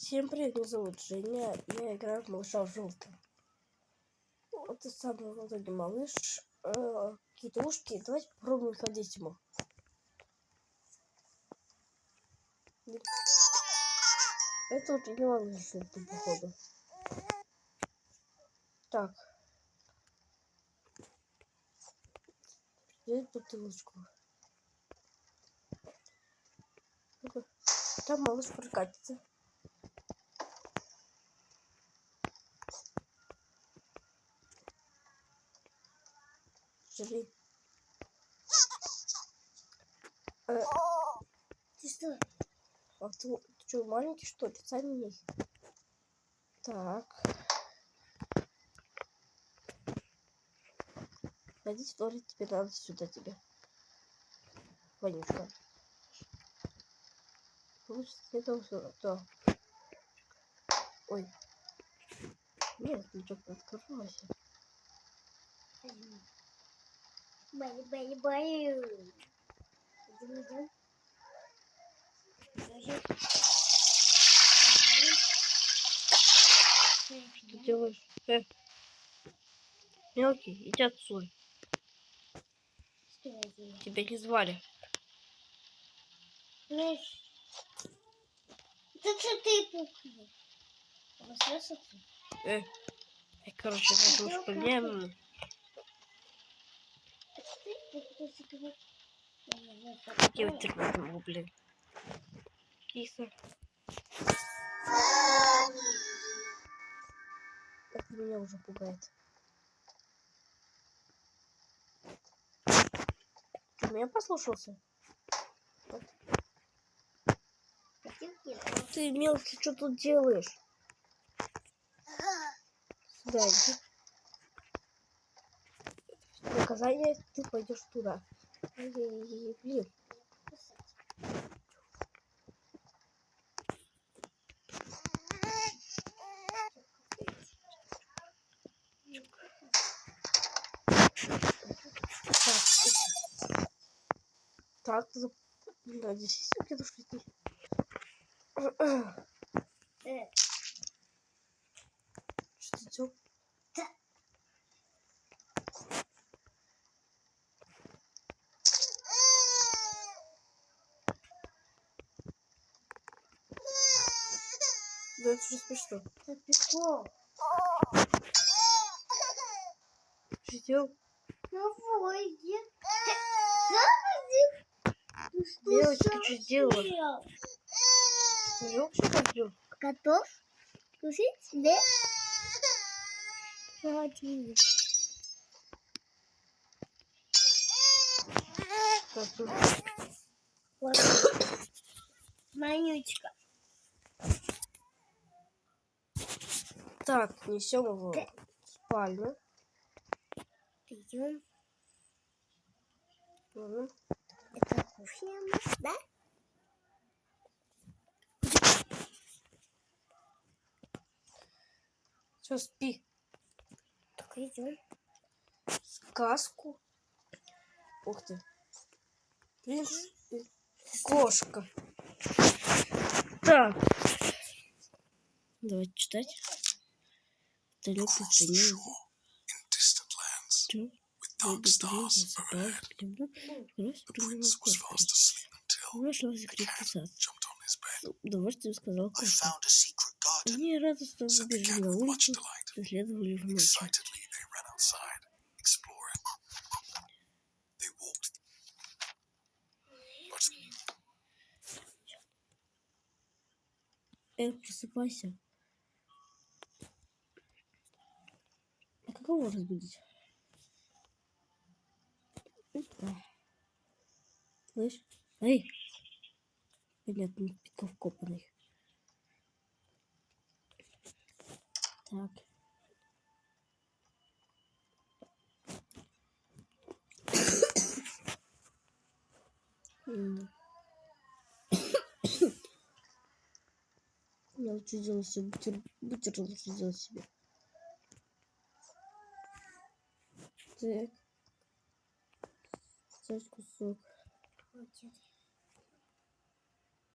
Всем привет, меня зовут Женя, я играю в малыша в желтом. Вот и самый в итоге малыш, какие-то ушки, давайте попробуем ходить ему. Это вот не малыш желтый, походу. Так. Взять бутылочку. Там малыш прокатится. Живи. Ты что? А ты что, маленький, что ли? Сами не. Так. Ходи в туалет, теперь надо сюда тебе. Вонючка. Лучше это все. Да. Ой. Нет, ничего не открывайся. Бай-бай-бай. Идем. Что ты делаешь? Мелкий, иди отсюда. Что я делаю? Тебя не звали. Знаешь, это что ты пукнул? Обосрался ты? Короче, мы поменяем. Ты пукнул себе. Я терпеть не могу, блин. Киса. Это меня уже пугает. Ты меня послушался? Вот. Ты, мелкий, что тут делаешь? Сюда иди. Наказание, ты пойдешь туда. Блин. Так, да, здесь есть душить. Что ты делал? Да это же смешно. Это прикол. Что делал? Давайте. Девочка, ты что сделала? Ты вообще так делал? Готов? Слушай себе. Молодец. Манючка. Так, несем его в спальню. Идем. Угу. Это кухня у нас, да? Все, спи. Так, идем. Сказку. Ух ты. Принц и кошка. Так. Давайте читать. Далекой стране. Вышла в закрытый сад. Удовольствием сказал кошка. Они радостно выбежали на улицу, следовали в ночи. Просыпайся. А какого разбудить? Слышь? Эй! Понятно, пиков копанных. Так. Я лучше сделаю себе бутер лучше сделать себе. Так. Взять кусок.